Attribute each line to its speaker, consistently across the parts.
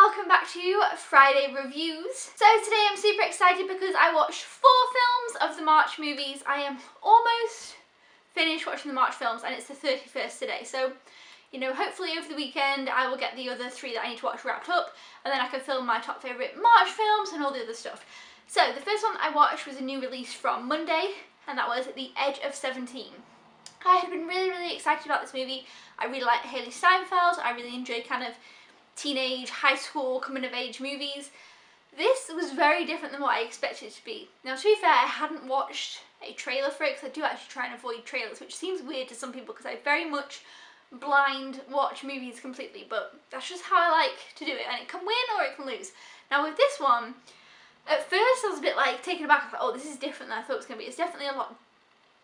Speaker 1: welcome back to Friday Reviews. So today I'm super excited because I watched 4 films of the March movies. I am almost finished watching the March films and it's the 31st today. So, you know, hopefully over the weekend I will get the other 3 that I need to watch wrapped up and then I can film my top favourite March films and all the other stuff. So the first one I watched was a new release from Monday and that was The Edge of 17. I had been really excited about this movie. I really like Haley Steinfeld. I really enjoy kind of teenage, high school, coming of age movies. This was very different than what I expected it to be. Now to be fair, I hadn't watched a trailer for it because I do actually try and avoid trailers, which seems weird to some people because I very much blind watch movies completely, but that's just how I like to do it, and it can win or it can lose. Now with this one, at first I was a bit like taken aback. I thought, oh, this is different than I thought it was going to be. It's definitely a lot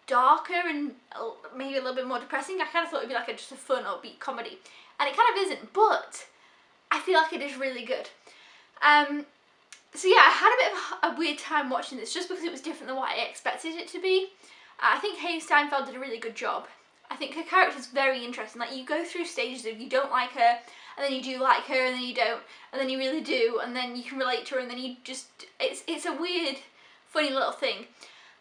Speaker 1: darker and maybe a little bit more depressing. I kind of thought it would be like just a fun upbeat comedy, and it kind of isn't, but I feel like it is really good. So yeah, I had a bit of a weird time watching this just because it was different than what I expected it to be. I think Haley Steinfeld did a really good job. I think her character's very interesting. Like, you go through stages of you don't like her, and then you do like her, and then you don't, and then you really do, and then you can relate to her, and then you just, it's a weird, funny little thing.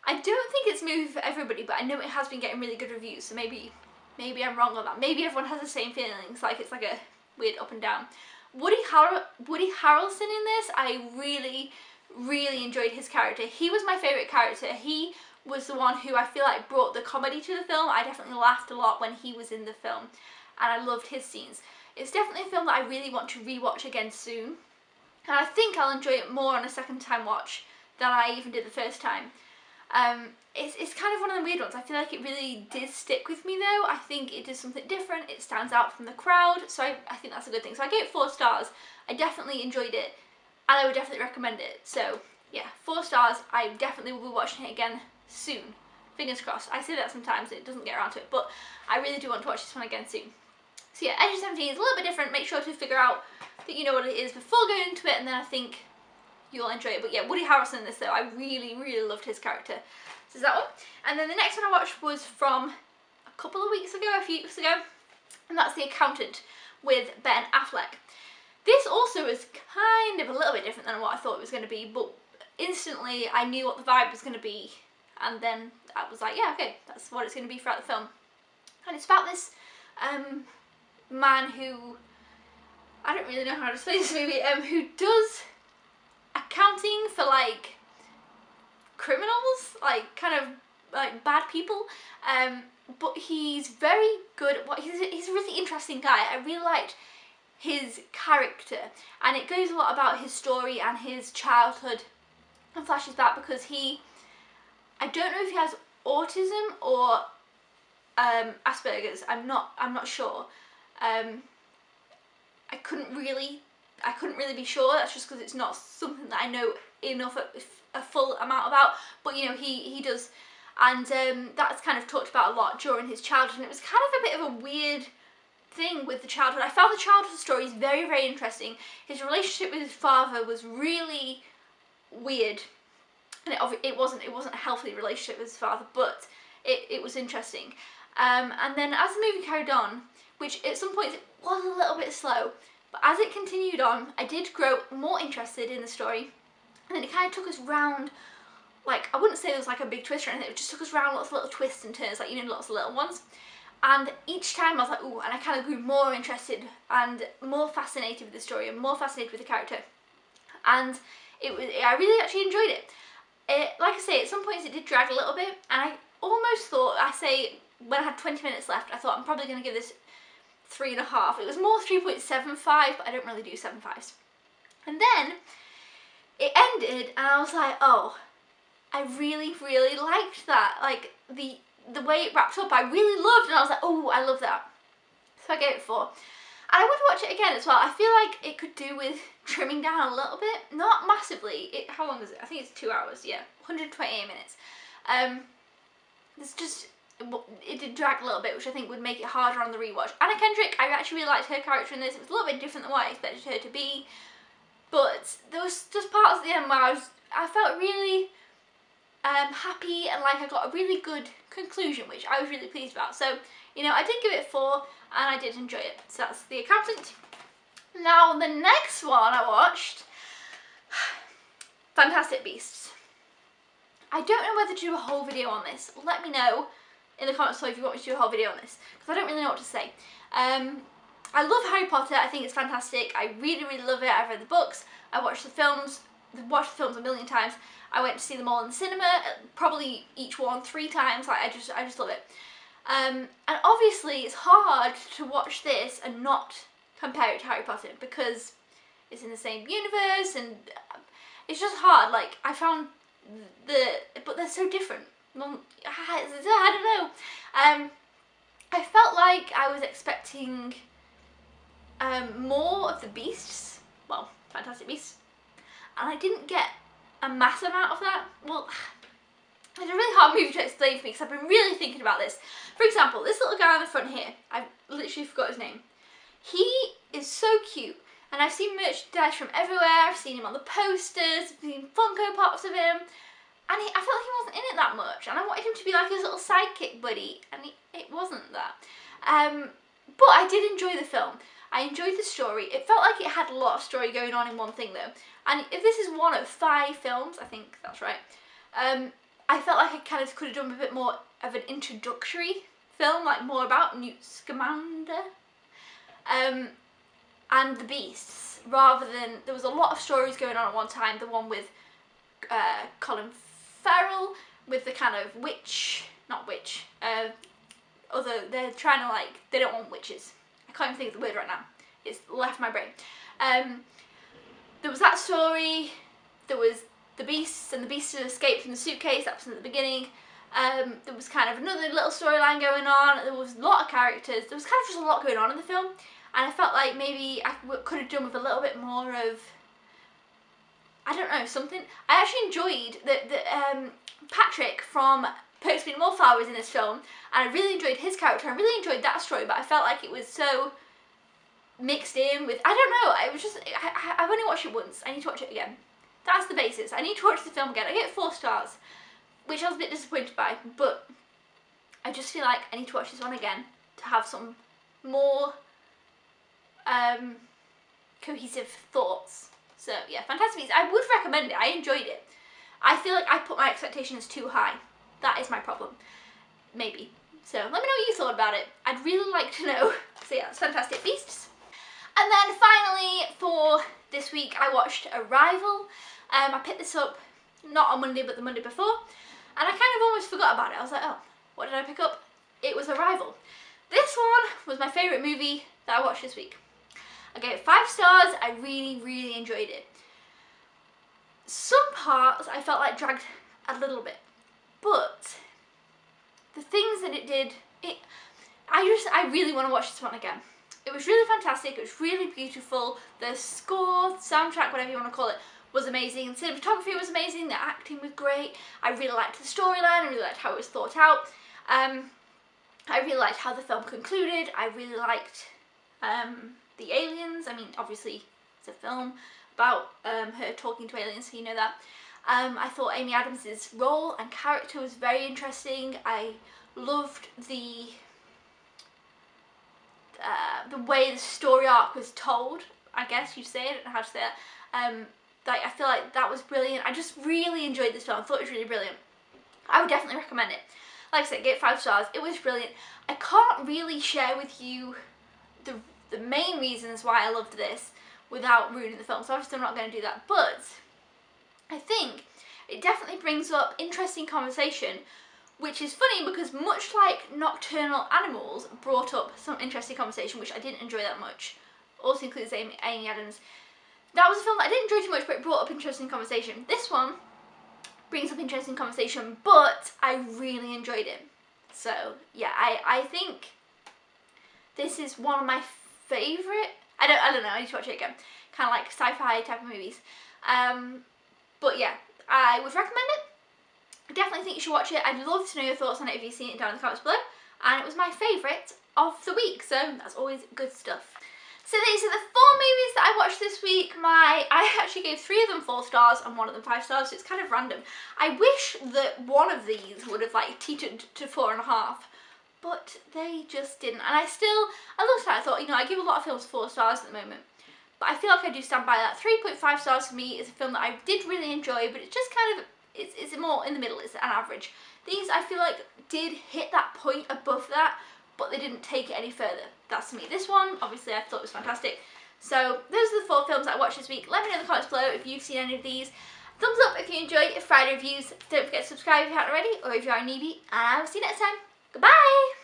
Speaker 1: I don't think it's a movie for everybody, but I know it has been getting really good reviews, so maybe I'm wrong on that. Maybe everyone has the same feelings, like it's like a weird up and down. Woody Harrelson in this, I really enjoyed his character. He was my favourite character. He was the one who I feel like brought the comedy to the film. I definitely laughed a lot when he was in the film, and I loved his scenes. It's definitely a film that I really want to rewatch again soon, and I think I'll enjoy it more on a second time watch than I even did the first time. It's kind of one of the weird ones. I feel like it really did stick with me though. I think it did something different. It stands out from the crowd, so I think that's a good thing. So I gave it 4 stars. I definitely enjoyed it, and I would definitely recommend it. So yeah, 4 stars. I definitely will be watching it again soon. Fingers crossed. I say that sometimes, it doesn't get around to it, but I really do want to watch this one again soon. So yeah, Edge of 17 is a little bit different. Make sure to figure out that you know what it is before going into it, and then I think you'll enjoy it. But yeah, Woody Harrelson in this though, I really loved his character. So that one. And then the next one I watched was from a couple of weeks ago, a few weeks ago, and that's The Accountant with Ben Affleck. This also is kind of a little bit different than what I thought it was going to be, but instantly I knew what the vibe was going to be, and then I was like, yeah, okay, that's what it's going to be throughout the film. And it's about this man who, I don't really know how to explain this movie, who does accounting for like criminals, like kind of like bad people, but he's very good at what he's a really interesting guy. I really liked his character, and it goes a lot about his story and his childhood and flashes back because I don't know if he has autism or Asperger's. I'm not sure. I couldn't really be sure. That's just because it's not something that I know enough a full amount about, but you know, he does, and that's kind of talked about a lot during his childhood, and it was kind of a bit of a weird thing with the childhood. I found the childhood stories very interesting. His relationship with his father was really weird, and it wasn't a healthy relationship with his father, but it was interesting. And then as the movie carried on, which at some points it was a little bit slow, but as it continued on, I did grow more interested in the story. And then it kind of took us round, like, I wouldn't say there was like a big twist or anything, it just took us round lots of little twists and turns, like, you know, lots of little ones. And each time I was like, ooh, and I kind of grew more interested and more fascinated with the story and more fascinated with the character. And I really actually enjoyed it. Like I say, at some points it did drag a little bit, and I almost thought, when I had 20 minutes left, I thought I'm probably going to give this 3.5. It was more 3.75, but I don't really do 7.5s. And then it ended, and I was like, oh, I really liked that. Like, the way it wrapped up, I really loved, and I was like, oh, I love that. So I gave it 4. And I would watch it again as well. I feel like it could do with trimming down a little bit, not massively. How long is it? I think it's 2 hours, yeah, 128 minutes. It did drag a little bit, which I think would make it harder on the rewatch. Anna Kendrick, I actually really liked her character in this. It was a little bit different than what I expected her to be, but there was just parts at the end where I felt really happy, and like I got a really good conclusion, which I was really pleased about. So, you know, I did give it 4, and I did enjoy it. So that's The Accountant. Now the next one I watched, Fantastic Beasts. I don't know whether to do a whole video on this. Let me know in the comments below if you want me to do a whole video on this, because I don't really know what to say. I love Harry Potter. I think it's fantastic. I really, really love it. I've read the books. I watched the films. Watched the films a million times. I went to see them all in the cinema, probably each one 3 times. Like I just love it. And obviously it's hard to watch this and not compare it to Harry Potter because it's in the same universe, and it's just hard. Like I found but they're so different. Well, I don't know. I felt like I was expecting more of the beasts, well, Fantastic Beasts, and I didn't get a mass amount of that. Well, it's a really hard movie to explain for me because I've been really thinking about this. For example, this little guy on the front here, I literally forgot his name. He is so cute, and I've seen merchandise from everywhere. I've seen him on the posters, I've seen Funko Pops of him, and I felt like he wasn't in it that much, and I wanted him to be like his little sidekick buddy, and it wasn't that. But I did enjoy the film. I enjoyed the story. It felt like it had a lot of story going on in one thing though. And if this is one of 5 films, I think that's right, I felt like I kind of could have done a bit more of an introductory film, like more about Newt Scamander and the beasts, rather than, there was a lot of stories going on at one time. The one with Colin Farrell, with the kind of they're trying to like, they don't want witches. I can't even think of the word right now. It's left my brain. There was that story. There was the beasts, and the beasts had escaped from the suitcase. That was at the beginning. There was kind of another little storyline going on. There was a lot of characters. There was kind of just a lot going on in the film, and I felt like maybe I could have done with a little bit more of, I don't know, something. I actually enjoyed that Patrick from Perks of Being a Wallflower was in this film, and I really enjoyed his character. I really enjoyed that story, but I felt like it was so mixed in with, I don't know, I was just, I've only watched it once. I need to watch it again. That's the basis. I need to watch the film again. I get 4 stars, which I was a bit disappointed by, but I just feel like I need to watch this one again to have some more cohesive thoughts. So yeah, Fantastic Beasts. I would recommend it. I enjoyed it. I feel like I put my expectations too high. That is my problem. Maybe. So let me know what you thought about it. I'd really like to know. So yeah, that's Fantastic Beasts. And then finally for this week I watched Arrival. I picked this up not on Monday but the Monday before, and I kind of almost forgot about it. I was like, oh, what did I pick up? It was Arrival. This one was my favourite movie that I watched this week. I gave it 5 stars. I really, really enjoyed it. Some parts I felt like dragged a little bit, but the things that it did, I really want to watch this one again. It was really fantastic. It was really beautiful. The score, soundtrack, whatever you want to call it, was amazing. The cinematography was amazing. The acting was great. I really liked the storyline. I really liked how it was thought out. I really liked how the film concluded. I really liked the aliens. I mean, obviously it's a film about her talking to aliens, so you know that. I thought Amy Adams' role and character was very interesting. I loved the way the story arc was told, I guess you'd say. I don't know how to say it. Like, I feel like that was brilliant. I just really enjoyed this film. I thought it was really brilliant. I would definitely recommend it. Like I said, give it 5 stars. It was brilliant. I can't really share with you the main reasons why I loved this without ruining the film, so obviously I'm not going to do that. But I think it definitely brings up interesting conversation, which is funny because much like Nocturnal Animals brought up some interesting conversation, which I didn't enjoy that much. Also includes Amy Adams. That was a film that I didn't enjoy too much, but it brought up interesting conversation. This one brings up interesting conversation, but I really enjoyed it. So yeah, I think this is one of my favourite, I don't know, I need to watch it again. Kind of like sci-fi type of movies. But yeah, I would recommend it. I definitely think you should watch it. I'd love to know your thoughts on it if you've seen it down in the comments below. And it was my favourite of the week, so that's always good stuff. So these are the 4 movies that I watched this week. I actually gave 3 of them 4 stars and 1 of them 5 stars, so it's kind of random. I wish that one of these would have like teetered to 4.5, but they just didn't. And I looked at it, I thought, you know, I give a lot of films 4 stars at the moment, but I feel like I do stand by that. 3.5 stars for me is a film that I did really enjoy, but it's just kind of, it's more in the middle, it's an average. These I feel like did hit that point above that, but they didn't take it any further. That's me. This one, obviously I thought it was fantastic. So those are the 4 films that I watched this week. Let me know in the comments below if you've seen any of these. Thumbs up if you enjoyed Friday reviews. Don't forget to subscribe if you haven't already, or if you are a newbie, and I will see you next time. Goodbye!